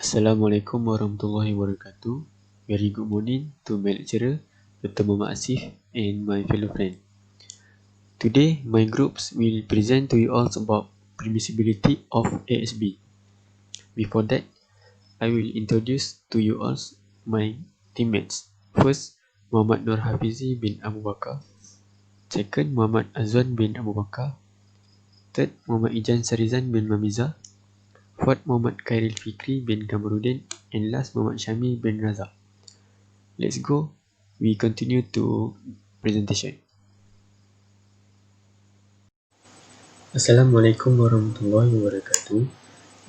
Assalamualaikum warahmatullahi wabarakatuh. Very good morning to my lecturer, Dr. Muhammad Asif, and my fellow friend. Today, my groups will present to you all about permissibility of ASB. Before that, I will introduce to you all my teammates. First, Muhammad Nur Hafizi bin Abu Bakar. Second, Muhammad Azwan bin Abu Bakar. Third, Muhammad Ijan Sarizan bin Mamiza. Fourth, Muhammad Khairil Fikri bin Kamarudin, and last, Muhammad Syami bin Razak. Let's go. We continue to presentation. Assalamualaikum warahmatullahi wabarakatuh.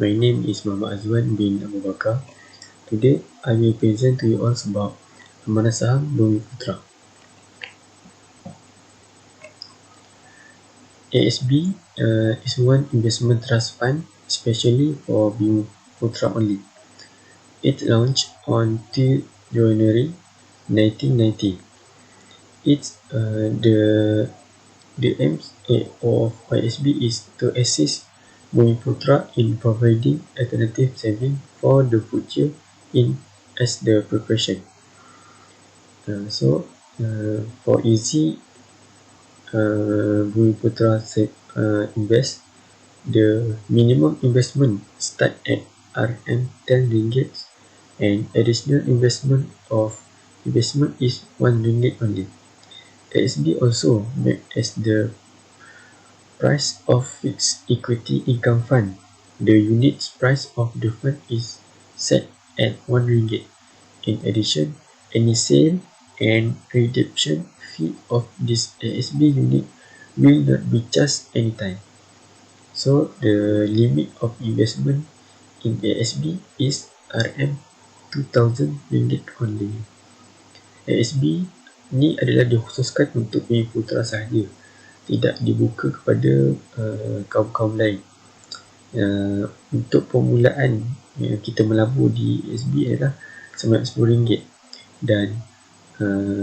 My name is Muhammad Azwan bin Abu Bakar. Today, I will present to you all about amanah saham Bumi Putra. ASB is one investment trust fund, especially for Bumi Putra only. It launched on 2 January 1990. It's the aim of ASB is to assist Bumi Putra in providing alternative saving for the future in as the preparation. For easy Bumi Putra invest, the minimum investment start at Rm10 and additional investment is RM1 only. ASB also made as the price of fixed equity income fund. The unit price of the fund is set at RM1. In addition, any sale and redemption fee of this ASB unit will not be charged anytime. So the limit of investment in ASB is RM2,000 only. ASB ni adalah dikhususkan untuk Bumi Putra sahaja, tidak dibuka kepada kaum-kaum lain. Untuk permulaan kita melabur di ASB adalah sebanyak RM10 dan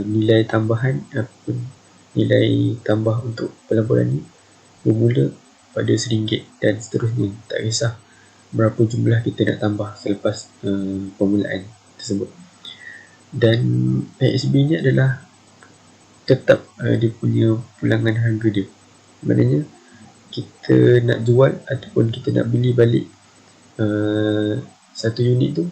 nilai tambahan ataupun nilai tambah untuk pelaburan ni bermula pada RM1 dan seterusnya, tak kisah berapa jumlah kita nak tambah selepas permulaan tersebut. Dan ASB ni adalah tetap dia punya pulangan harga dia, maknanya kita nak jual ataupun kita nak beli balik satu unit tu,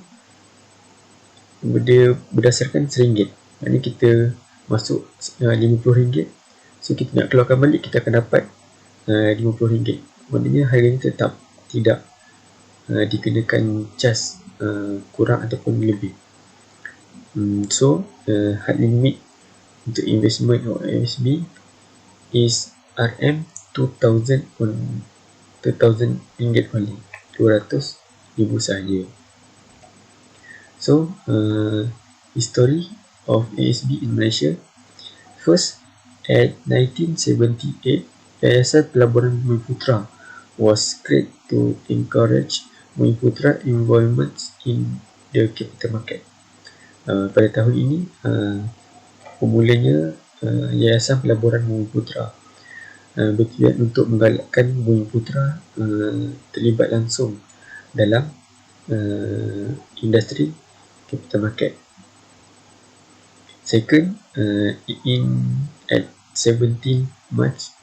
dia berdasarkan RM1. Maknanya kita masuk RM50, so kita nak keluarkan balik, kita akan dapat RM50. Maknanya harganya tetap tidak dikenakan cas kurang ataupun lebih. Hard limit untuk investment of ASB is RM2,000 only, RM200,000 sahaja. So, history of ASB in Malaysia. First, at 1978, Yayasan Pelaburan Bumi Putra was created to encourage Bumi Putra involvement in the capital market. Pada tahun ini, pemulanya Yayasan Pelaburan Bumi Putra bertujuan untuk menggalakkan Bumi Putra terlibat langsung dalam industri capital market. Second, at 17 March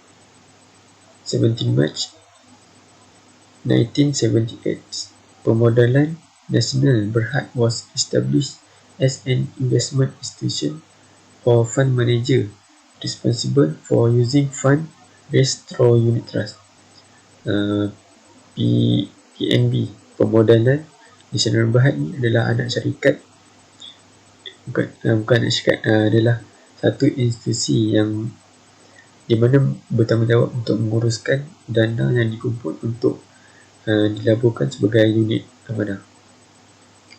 1978, Pemodalan Nasional Berhad was established as an investment institution or fund manager responsible for using fund raised through unit trust. PNB, Pemodalan Nasional Berhad ni adalah anak syarikat, bukan anak syarikat, adalah satu institusi yang di mana bertanggungjawab untuk menguruskan dana yang dikumpul untuk dilaburkan sebagai unit amanah.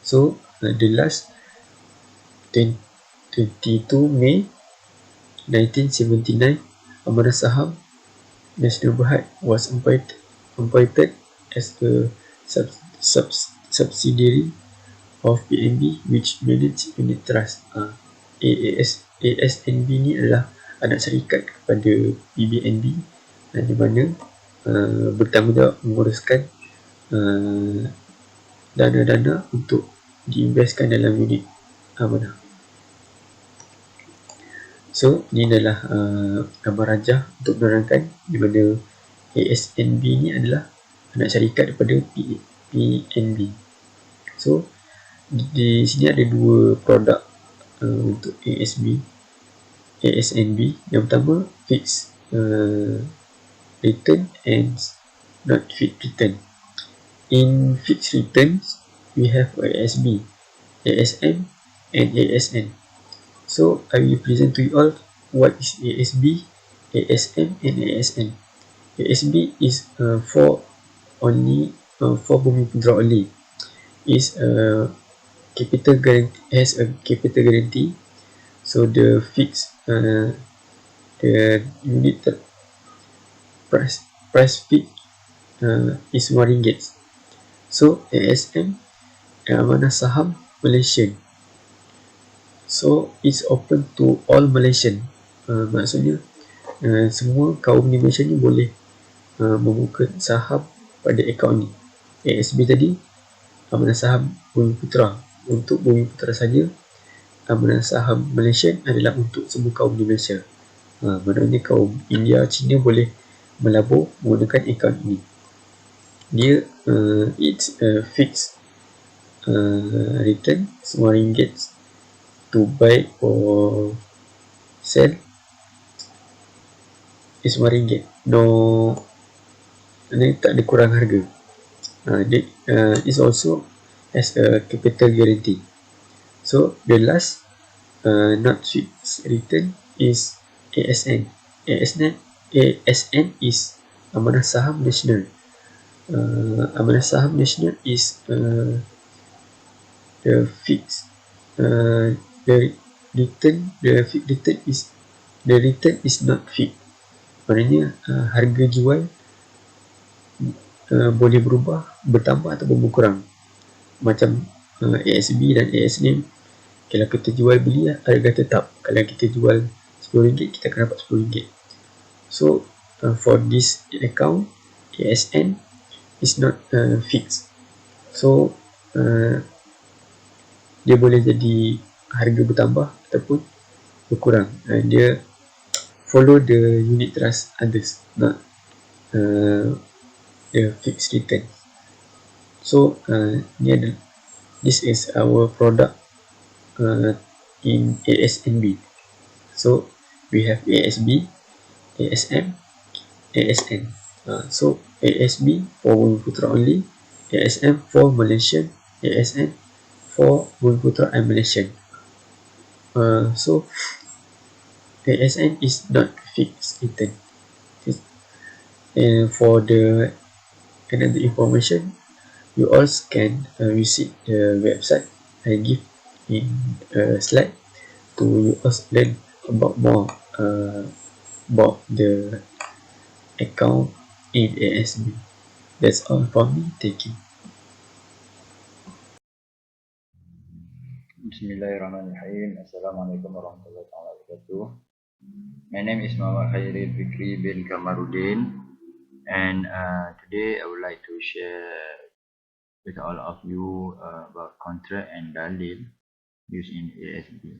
So, the last 22 May 1979, amanah saham Nasional Berhad was appointed as a subsidiary of PNB which manage unit trust. ASNB ni adalah anak syarikat kepada PBNB, di mana bertanggungjawab menguruskan dana-dana untuk diinvestkan dalam unit amanah. So ini adalah gambar rajah untuk menerangkan di mana ASNB ni adalah anak syarikat daripada PNB. So di sini ada dua produk untuk ASNB. Yang pertama fixed return and not fixed return. In fixed returns we have ASB, ASM and ASN. So I will present to you all what is ASB, ASM and ASN. ASB is for Bumiputera only. Is capital guarantee, has a capital guarantee. So the fixed the unit price fix is RM1. So ASM amanah saham Malaysian. So it's open to all Malaysian. Maksudnya semua kaum di Malaysia ni boleh membuka saham pada akaun ni. ASB tadi amanah saham Bumiputera, untuk Bumiputera saja. Amanah saham Malaysian adalah untuk semua kaum di Malaysia. Maknanya kaum India, China boleh melabur menggunakan akaun ini. Dia it's a fixed return RM1 to buy or sell is RM1. No, ini tak ada kurang harga. It also has a capital guarantee. So the last not fixed return is ASN. ASN is amanah saham nasional. Amanah saham nasional is the fixed the return is not fixed. Maknanya harga jual boleh berubah, bertambah ataupun berkurang. Macam ASB dan ASN, kalau kita jual beli harga tetap. Kalau kita jual RM10, kita akan dapat RM10. So for this account, ASN is not fixed. So dia boleh jadi harga bertambah ataupun berkurang. Dia follow the unit trust others, not the fixed return. So this is our product in ASNB. So we have ASB, ASM, ASN. So ASB for Bumiputera only, ASM for Malaysian, ASN for Bumiputera and Malaysian. So ASN is not fixed return. And for the another information, you all can visit the website I give in slide to you all learn about more about the account in ASB. That's all for me. Thank you. Bismillahirrahmanirrahim. Assalamualaikum warahmatullahi wabarakatuh. My name is Muhammad Khairil Fikri bin Kamarudin, and today I would like to share with all of you about contract and dalil used in ASB.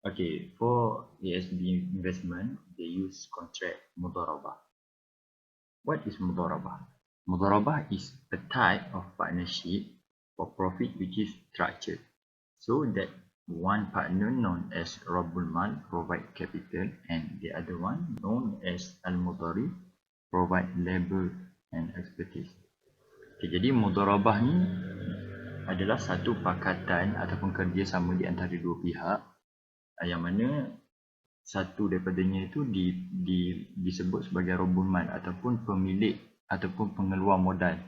Okay, for ASB investment, they use contract mudharabah. What is mudharabah? Mudharabah is a type of partnership for profit which is structured so that one partner known as Rabbul Mal provide capital and the other one known as Al-Mudhari provide labor and expertise. Okay, jadi mudharabah ni adalah satu pakatan ataupun kerjasama di antara dua pihak yang mana satu daripadanya itu disebut sebagai Rabbul Mal ataupun pemilik ataupun pengeluar modal,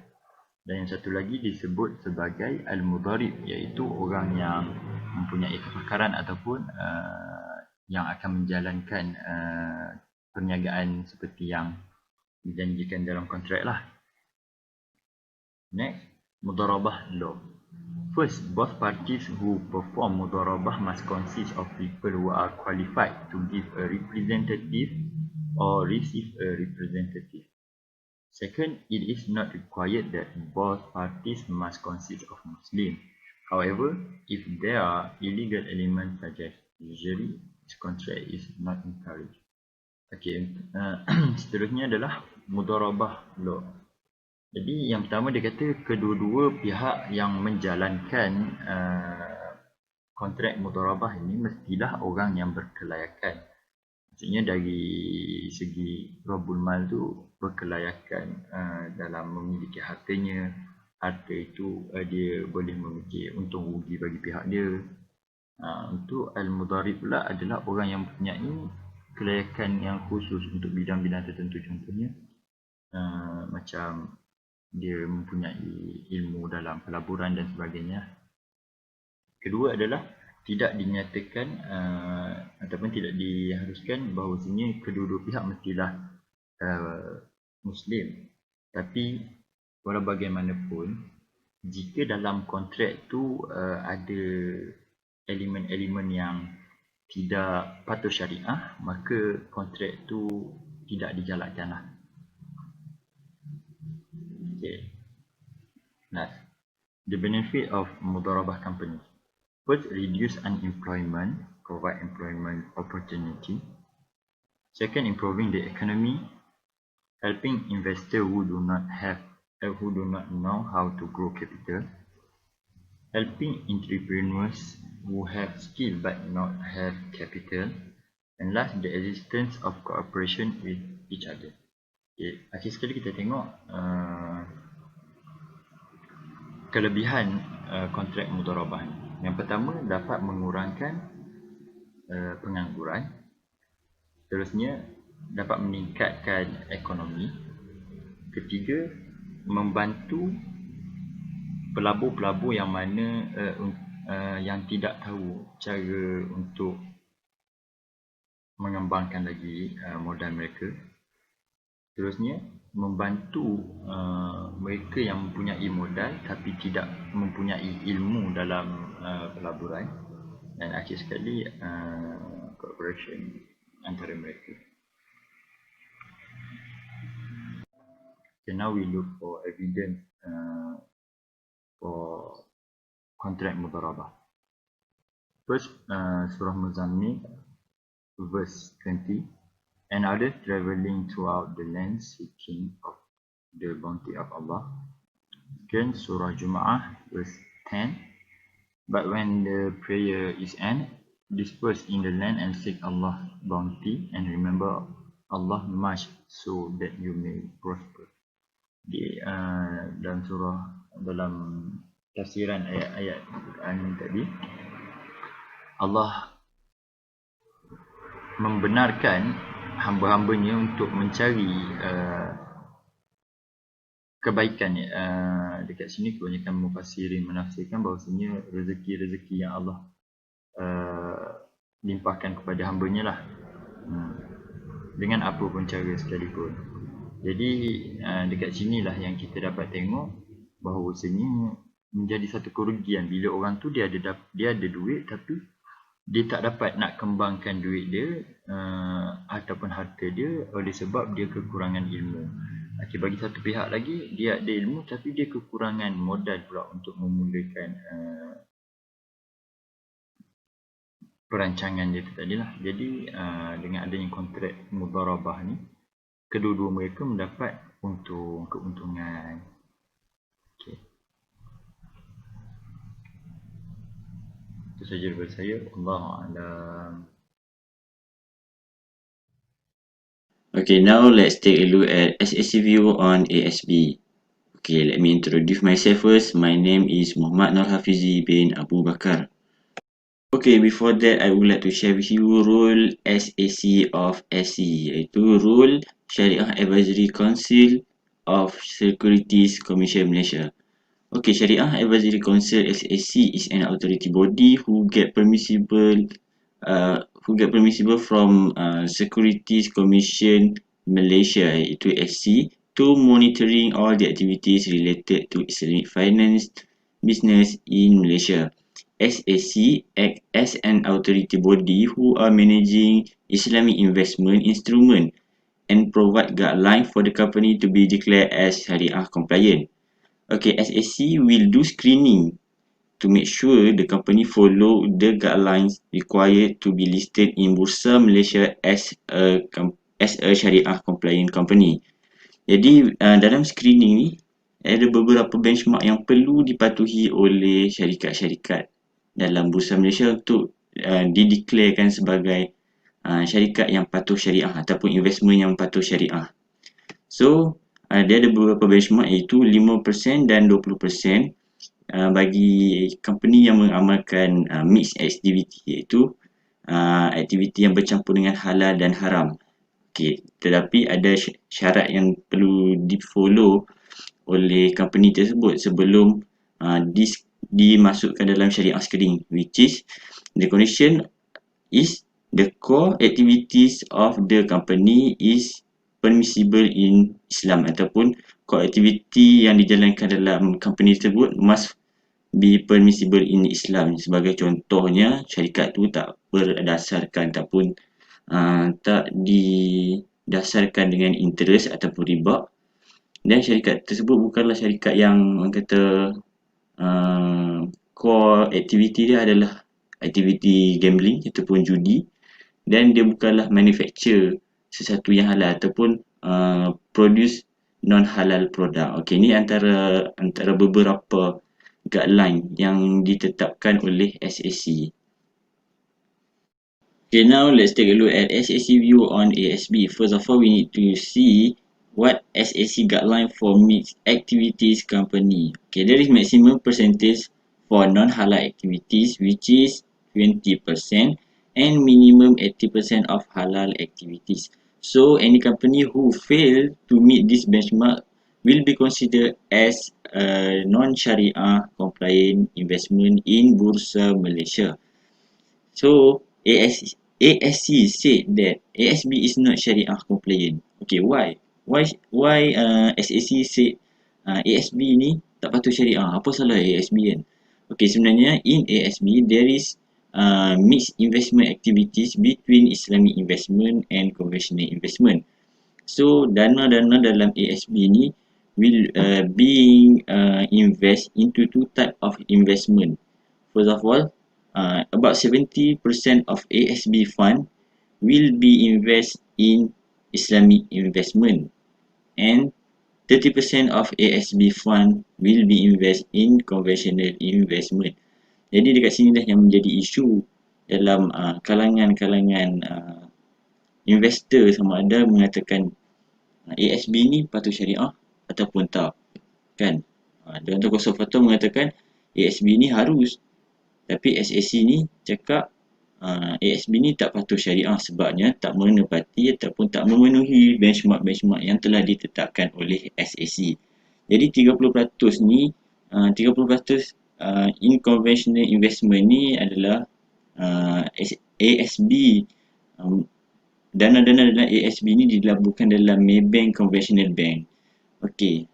dan yang satu lagi disebut sebagai Al-Mudharib, iaitu orang yang mempunyai kepakaran ataupun yang akan menjalankan perniagaan seperti yang dijanjikan dalam kontrak lah. Next, mudharabah law. First, both parties who perform mudharabah must consist of people who are qualified to give a representative or receive a representative. Second, it is not required that both parties must consist of Muslims. However, if there are illegal elements such as usury, this contract is not encouraged. Okey, seterusnya adalah mudharabah law. Jadi yang pertama dia kata kedua-dua pihak yang menjalankan kontrak mudharabah ini mestilah orang yang berkelayakan. Maksudnya dari segi Rabbul Mal tu berkelayakan dalam memiliki hartanya. Harta itu dia boleh memiliki untung rugi bagi pihak dia. Untuk Al-Mudharib pula adalah orang yang mempunyai kelayakan yang khusus untuk bidang-bidang tertentu, contohnya macam dia mempunyai ilmu dalam pelaburan dan sebagainya. Kedua adalah tidak dinyatakan ataupun tidak diharuskan bahawasanya kedua-dua pihak mestilah Muslim. Tapi walau bagaimanapun, jika dalam kontrak tu ada elemen-elemen yang tidak patuh syariah, maka kontrak tu tidak dijalankanlah. Okay. Last, the benefit of mudharabah companies. First, reduce unemployment, provide employment opportunity. Second, improving the economy, helping investors who do not know how to grow capital. Helping entrepreneurs who have skill but not have capital. And last, the existence of cooperation with each other. Okay. Akhir sekali kita tengok kelebihan kontrak mudharabah ni. Yang pertama, dapat mengurangkan pengangguran. Seterusnya, dapat meningkatkan ekonomi. Ketiga, membantu pelabur-pelabur yang mana yang tidak tahu cara untuk mengembangkan lagi modal mereka. Seterusnya, membantu mereka yang mempunyai modal tapi tidak mempunyai ilmu dalam pelaburan. Dan akhir sekali, cooperation antara mereka. Okay, now we look for evidence for contract mudharabah. First, Surah Muzammil, verse 20. And others travelling throughout the land seeking of the bounty of Allah. Again, Surah Jum'ah, verse 10. But when the prayer is ended, disperse in the land and seek Allah's bounty, and remember Allah much so that you may prosper. Di dalam tafsiran ayat-ayat Quran tadi, Allah membenarkan hamba-hambanya untuk mencari kebaikan. Dekat sini kebanyakan mufassirin menafsirkan bahawasanya rezeki-rezeki yang Allah limpahkan kepada hambanya lah, dengan apa pun cara sekalipun. Jadi dekat sinilah yang kita dapat tengok bahawasanya menjadi satu kerugian bila orang tu dia ada duit tapi dia tak dapat nak kembangkan duit dia ataupun harta dia oleh sebab dia kekurangan ilmu. Okay, bagi satu pihak lagi, dia ada ilmu tapi dia kekurangan modal pula untuk memulakan perancangan dia tadi lah. Jadi dengan adanya kontrak mudharabah ni, kedua-dua mereka mendapat keuntungan. Okay. Itu saja daripada saya. Allahu a'lam. Okay, now let's take a look at SAC view on ASB. Okay, let me introduce myself first. My name is Muhammad Nur Hafizi bin Abu Bakar. Okay, before that, I would like to share with you rule SAC of SE, iaitu Rule Syariah Advisory Council of Securities Commission Malaysia. Okay, Syariah Advisory Council SAC is an authority body who get permissible from Securities Commission Malaysia, iaitu SC, to monitoring all the activities related to Islamic finance business in Malaysia. SAC act as an authority body who are managing Islamic investment instrument and provide guidelines for the company to be declared as Sharia compliant. Okay, SAC will do screening to make sure the company follow the guidelines required to be listed in Bursa Malaysia as a Sharia compliant company. Jadi dalam screening ni ada beberapa benchmark yang perlu dipatuhi oleh syarikat-syarikat dalam Bursa Malaysia untuk dideklarkan sebagai syarikat yang patuh syariah ataupun investment yang patuh syariah. So, dia ada beberapa benchmark iaitu 5% dan 20% bagi company yang mengamalkan mixed activity iaitu aktiviti yang bercampur dengan halal dan haram. Okay, tetapi ada syarat yang perlu di-follow oleh company tersebut sebelum dimasukkan dalam syariah screening, which is the condition is the core activities of the company is permissible in Islam ataupun core activity yang dijalankan dalam company tersebut must be permissible in Islam. Sebagai contohnya, syarikat tu tak berdasarkan ataupun tak didasarkan dengan interest ataupun riba, dan syarikat tersebut bukanlah syarikat yang orang kata core activity dia adalah aktiviti gambling ataupun judi, dan dia bukanlah manufacture sesuatu yang halal ataupun produce non halal produk. Okey, ni antara beberapa guideline yang ditetapkan oleh SAC. Okay, now let's take a look at SAC view on ASB. First of all, we need to see what SAC guideline for mixed activities company. Okay, there is maximum percentage for non-halal activities, which is 20%, and minimum 80% of halal activities. So, any company who fail to meet this benchmark will be considered as a non-Sharia compliant investment in Bursa Malaysia. So, ASC said that ASB is not Sharia compliant. Okay, why? Why SAC said ASB ni tak patuh Syariah? Apa salah ASB kan? Okay, sebenarnya in ASB there is mixed investment activities between Islamic investment and conventional investment. So, dana-dana dalam ASB ni will being invest into two type of investment. First of all, about 70% of ASB fund will be invest in Islamic investment, and 30% of ASB fund will be invest in conventional investment. Jadi dekat sini dah yang menjadi isu dalam kalangan-kalangan investor, sama ada mengatakan ASB ni patuh syariah ataupun tak, kan? Dalam kuasa fatwa mengatakan ASB ni harus, tapi SAC ni cakap ASB ni tak patuh syariah sebabnya tak menepati ataupun tak memenuhi benchmark-benchmark yang telah ditetapkan oleh SAC. Jadi 30% ni 30% in conventional investment ni adalah ASB, dana-dana dalam ASB ni dilaburkan dalam Maybank Conventional Bank. Okey,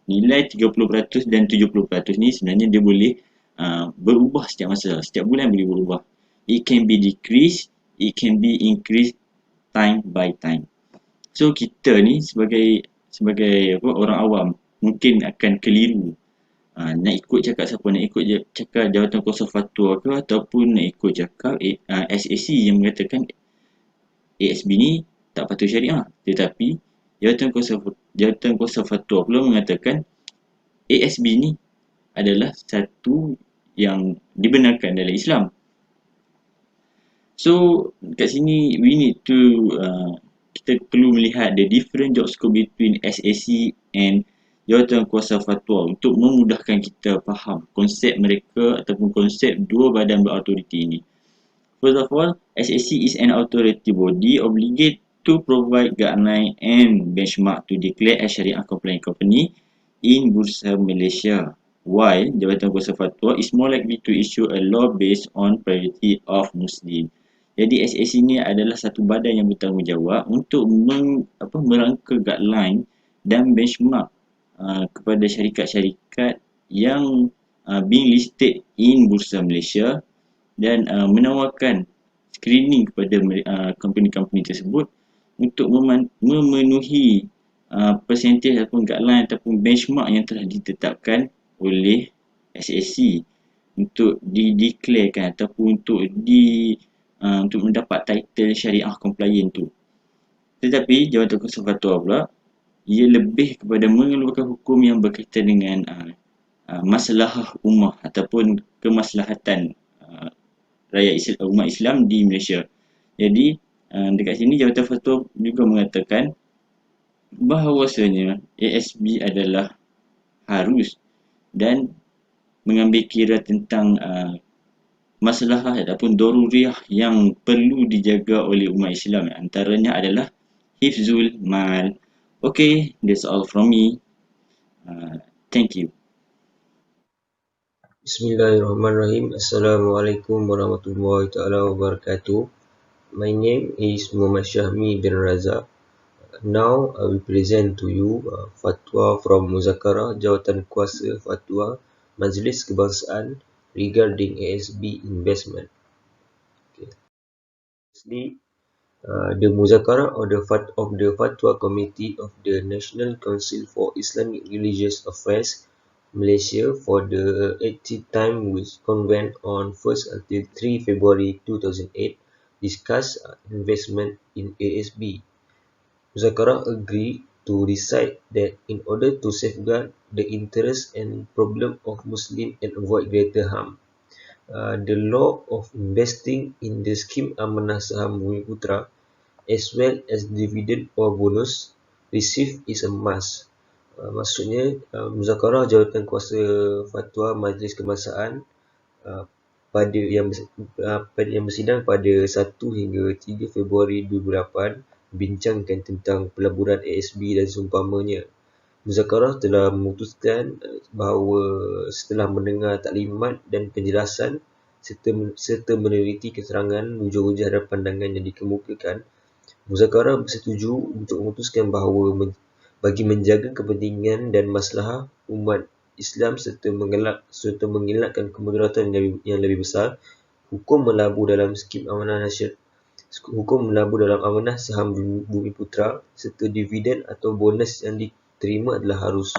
nilai 30% dan 70% ni sebenarnya dia boleh berubah setiap masa, setiap bulan boleh berubah. It can be decreased, it can be increased time by time. So kita ni sebagai orang awam mungkin akan keliru nak ikut cakap siapa, nak ikut cakap Jawatan Kuasa Fatwa ke ataupun nak ikut cakap SAC yang mengatakan ASB ni tak patuh syariah. Tetapi Jawatan Kuasa Fatwa pula mengatakan ASB ni adalah satu yang dibenarkan dalam Islam. So, kat sini we need to kita perlu melihat the different job scope between SAC and Jawatan Kuasa Fatwa untuk memudahkan kita faham konsep mereka ataupun konsep dua badan berautoriti ini. First of all, SAC is an authority body obligated to provide guideline and benchmark to declare a Sharia compliant company in Bursa Malaysia, while Jawatan Kuasa Fatwa is more likely to issue a law based on priority of Muslim. Jadi SAC ni adalah satu badan yang bertanggungjawab untuk merangka guideline dan benchmark kepada syarikat-syarikat yang being listed in Bursa Malaysia, dan menawarkan screening kepada company-company tersebut untuk memenuhi persentage ataupun guideline ataupun benchmark yang telah ditetapkan oleh SSC untuk dideklarkan ataupun untuk mendapat title syariah compliant tu. Tetapi Jawatan Kuasa Fatwa pula, ia lebih kepada mengeluarkan hukum yang berkaitan dengan masalah ummah ataupun kemaslahatan umat Islam di Malaysia. Jadi dekat sini Jawatan Fatwa juga mengatakan bahawasanya ASB adalah harus dan mengambil kira tentang masalah ataupun daruriyah yang perlu dijaga oleh umat Islam. Antaranya adalah hifzul mal. Okay, that's all from me. Thank you. Bismillahirrahmanirrahim. Assalamualaikum warahmatullahi taala wabarakatuh. My name is Muhammad Syahmi bin Razak. Now I will present to you fatwa from Muzakarah Jawatan Kuasa Fatwa Majlis Kebangsaan regarding ASB investment. Okay. Firstly, the Muzakarah of the Fatwa Committee of the National Council for Islamic Religious Affairs Malaysia for the 80th time which convened on 1st until 3 February 2008 discussed investment in ASB. Muzakarah agreed to decide that in order to safeguard the interests and problem of Muslims and avoid greater harm, the law of investing in the scheme Amanah Saham Bumiputra as well as dividend or bonus received is a must. Maksudnya Muzakarah Jawatan Kuasa Fatwa Majlis Kebangsaan pada yang bersidang pada 1 hingga 3 Februari 2008 membincangkan tentang pelaburan ASB dan seumpamanya. Muzakarah telah memutuskan bahawa setelah mendengar taklimat dan penjelasan serta meneliti keterangan hujah-hujah dan pandangan yang dikemukakan, Muzakarah bersetuju untuk memutuskan bahawa bagi menjaga kepentingan dan maslahah umat Islam serta mengelakkan kemudaratan yang lebih besar, hukum melabur dalam skim amanah saham Bumiputra serta dividen atau bonus yang diterima adalah harus.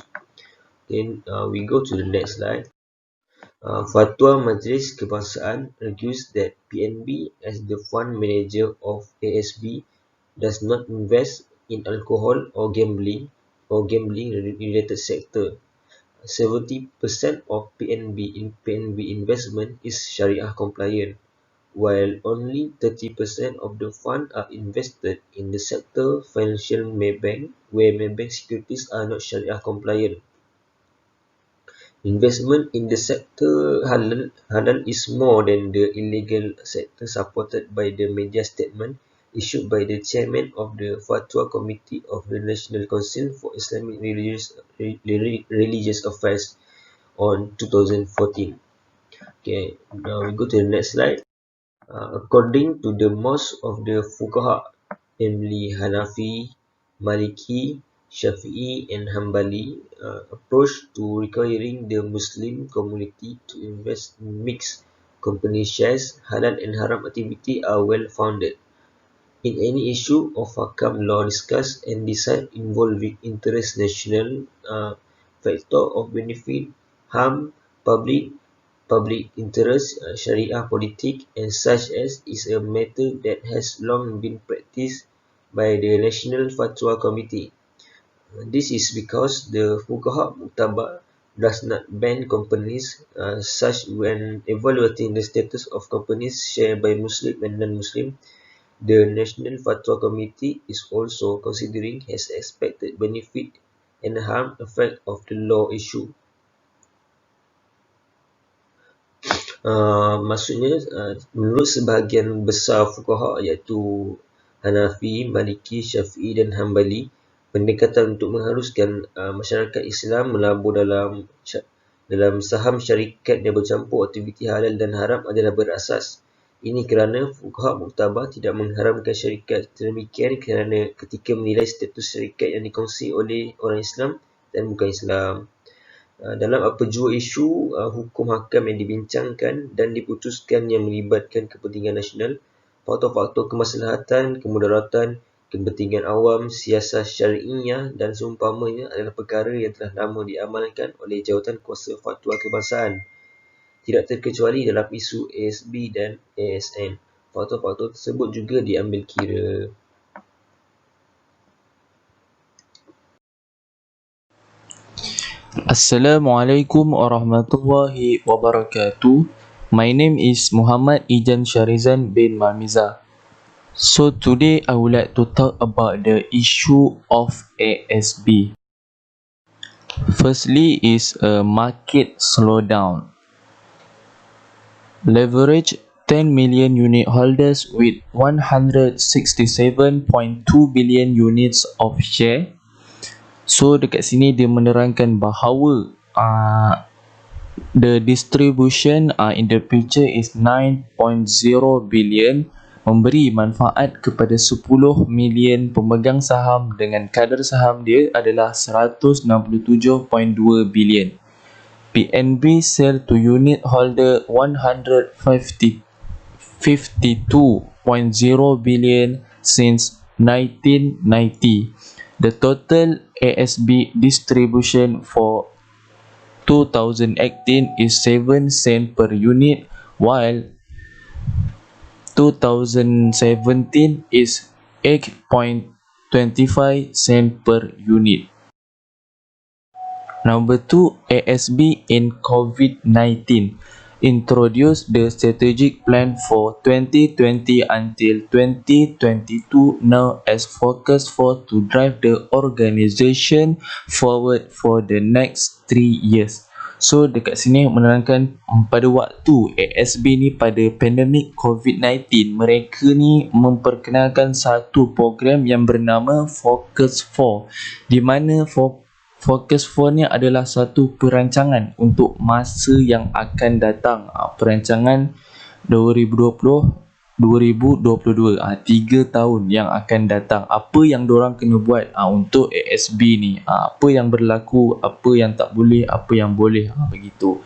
Then we go to the next slide. Fatwa Majlis Kebangsaan argues that PNB as the fund manager of ASB does not invest in alcohol or gambling related sector. 70% of PNB investment is Sharia compliant, while only 30% of the fund are invested in the sector financial Maybank, where Maybank securities are not Sharia compliant. Investment in the sector halal is more than the illegal sector supported by the media statement issued by the chairman of the Fatwa Committee of the National Council for Islamic Religious Affairs on 2014. Okay, now we go to the next slide. According to the most of the fuqaha, namely Hanafi, Maliki, Shafi'i and Hanbali, approach to requiring the Muslim community to invest in mixed company shares, halal and haram activity are well founded. In any issue of Hakam law discussed and decide involving interest national, factor of benefit, harm, public interest, Sharia politic, and such as is a matter that has long been practiced by the National Fatwa Committee. This is because the Fuqaha Mu'tabar does not ban companies such when evaluating the status of companies shared by Muslim and non-Muslim. The National Fatwa Committee is also considering as expected benefit and harm effect of the law issue. Maksudnya menurut sebahagian besar fuqaha iaitu Hanafi, Maliki, Syafi'i dan Hanbali, pendekatan untuk mengharuskan masyarakat Islam melabur dalam saham syarikat yang bercampur aktiviti halal dan haram adalah berasas. Ini kerana fuqaha Mu'tabar tidak mengharamkan syarikat sedemikian kerana ketika menilai status syarikat yang dikongsi oleh orang Islam dan bukan Islam. Dalam apa jua isu hukum hakam yang dibincangkan dan diputuskan yang melibatkan kepentingan nasional, faktor-faktor kemaslahatan, kemudaratan, kepentingan awam, siasat syar'iyyah dan seumpamanya adalah perkara yang telah lama diamalkan oleh jawatan kuasa fatwa kebangsaan, tidak terkecuali dalam isu ASB dan ASN. Faktor-faktor tersebut juga diambil kira. Assalamualaikum warahmatullahi wabarakatuh. My name is Muhammad Ijan Sharizan bin Mamiza. So today I would like to talk about the issue of ASB. Firstly is a market slowdown. Leverage 10 million unit holders with 167.2 billion units of share. So dekat sini dia menerangkan bahawa the distribution in the picture is 9.0 billion, memberi manfaat kepada 10 million pemegang saham dengan kadar saham dia adalah 167.2 billion. PNB sell to unit holder 152.0 billion since 1990. The total ASB distribution for 2018 is 7 cent per unit, while 2017 is 8.25 cent per unit. Number 2, ASB in COVID-19. Introduce the strategic plan for 2020 until 2022 now as focus for to drive the organization forward for the next 3 years. So dekat sini menerangkan pada waktu ASB ni pada pandemik COVID-19, mereka ni memperkenalkan satu program yang bernama Focus 4, di mana Focus 4 ni adalah satu perancangan untuk masa yang akan datang. Perancangan 2020-2022, 3 tahun yang akan datang. Apa yang diorang kena buat untuk ASB ni, apa yang berlaku, apa yang tak boleh, apa yang boleh, begitu.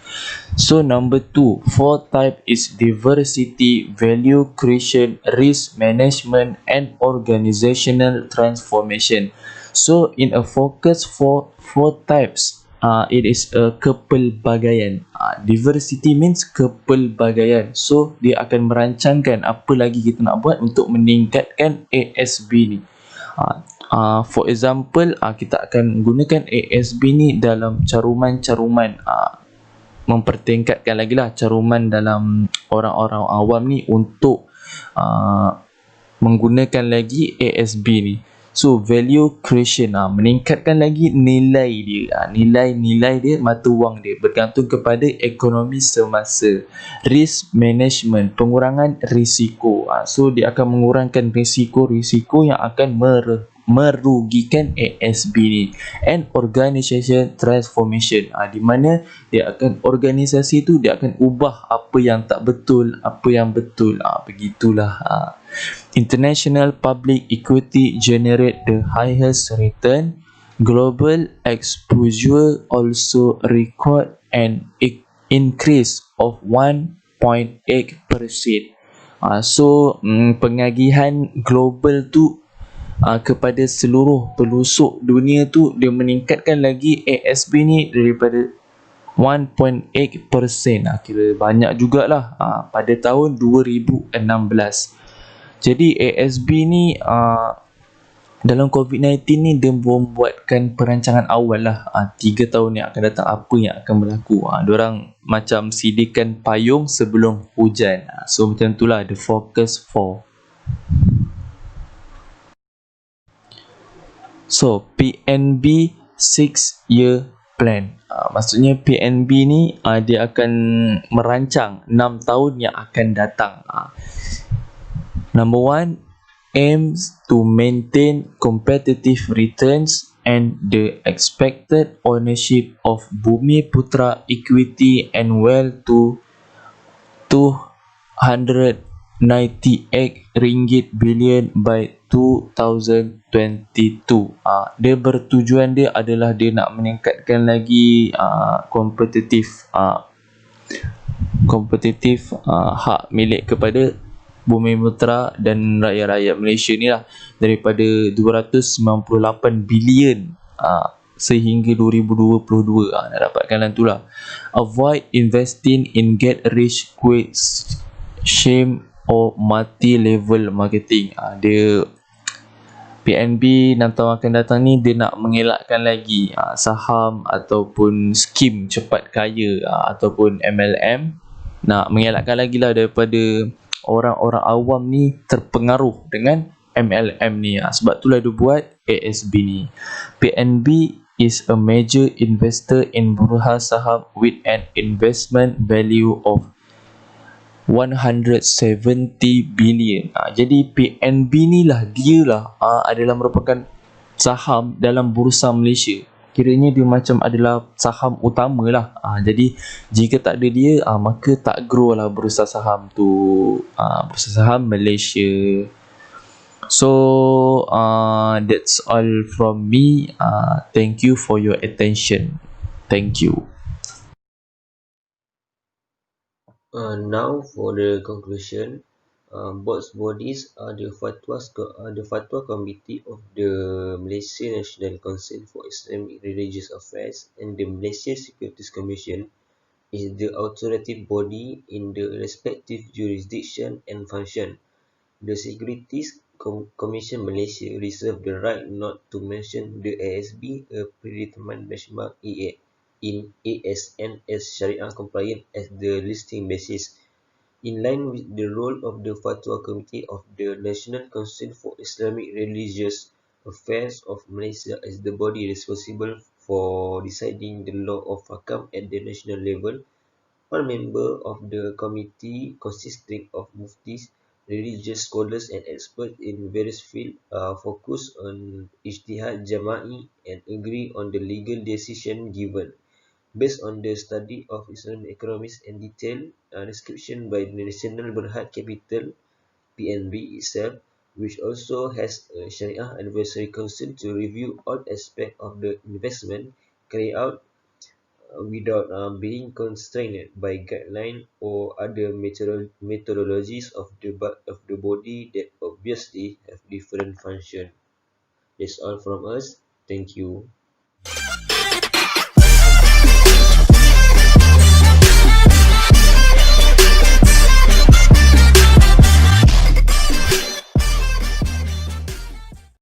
So number 2, 4 type is diversity, value creation, risk management and organizational transformation. So in a focus for 4 types, it is a kepelbagaian. Diversity means kepelbagaian. So dia akan merancangkan apa lagi kita nak buat untuk meningkatkan ASB ni. For example, kita akan gunakan ASB ni dalam caruman-caruman, mempertingkatkan lagi lah caruman dalam orang-orang awam ni untuk menggunakan lagi ASB ni. So value creation, meningkatkan lagi nilai dia, nilai dia, mata wang dia bergantung kepada ekonomi semasa. Risk management, pengurangan risiko, so dia akan mengurangkan risiko yang akan merugikan ASB ni. And organization transformation, di mana dia akan, organisasi tu dia akan ubah apa yang tak betul, apa yang betul, begitulah. International public equity generate the highest return. Global exposure also record an increase of 1.8%. So pengagihan global tu kepada seluruh pelusuk dunia tu, dia meningkatkan lagi ASB ni daripada 1.8%. Kira banyak jugalah pada tahun 2016. Jadi ASB ni dalam COVID-19 ni dia membuatkan perancangan awal lah, 3 tahun yang akan datang apa yang akan berlaku. Diorang macam sidikan payung sebelum hujan. So macam itulah the focus 4. So PNB 6-year plan, maksudnya PNB ni dia akan merancang 6 tahun yang akan datang. Number 1, aims to maintain competitive returns and the expected ownership of Bumi Putra equity and wealth to 298 ringgit billion by 2022. Dia bertujuan dia adalah dia nak meningkatkan lagi kompetitif hak milik kepada Bumi Putra dan rakyat-rakyat Malaysia ni lah, daripada 298 bilion sehingga 2022 nak dapatkan dalam tu lah. Avoid investing in get rich quick scheme or multi-level marketing. Dia PNB 6 tahun akan datang ni dia nak mengelakkan lagi saham ataupun skim cepat kaya ataupun MLM, nak mengelakkan lagi lah daripada orang-orang awam ni terpengaruh dengan MLM ni. Sebab itulah dia buat ASB ni. PNB is a major investor in Bursa Saham with an investment value of 170 billion. Jadi PNB ni lah, dia lah adalah merupakan saham dalam Bursa Malaysia. Kiranya dia macam adalah saham utama lah. Jadi jika tak ada dia, maka tak grow lah bursa saham tu, bursa saham Malaysia. So that's all from me. Thank you for your attention. Thank you. Now for the conclusion, both bodies are the fatwa committee of the Malaysia National Council for Islamic Religious Affairs, and the Malaysia Securities Commission is the authoritative body in the respective jurisdiction and function. The Securities Commission Malaysia reserve the right not to mention the ASB, a predetermined benchmark in ASN, as Sharia compliant as the listing basis. In line with the role of the Fatwa Committee of the National Council for Islamic Religious Affairs of Malaysia as the body responsible for deciding the law of Hakam at the national level, all members of the committee, consisting of muftis, religious scholars and experts in various fields, focus on ijtihad jama'i and agree on the legal decision given. Based on the study of Islamic economics and detailed description by the National Berhad Capital (PNB) itself, which also has a Sharia Advisory Council to review all aspects of the investment carried out without being constrained by guidelines or other methodologies of the body that obviously have different functions. That's all from us. Thank you.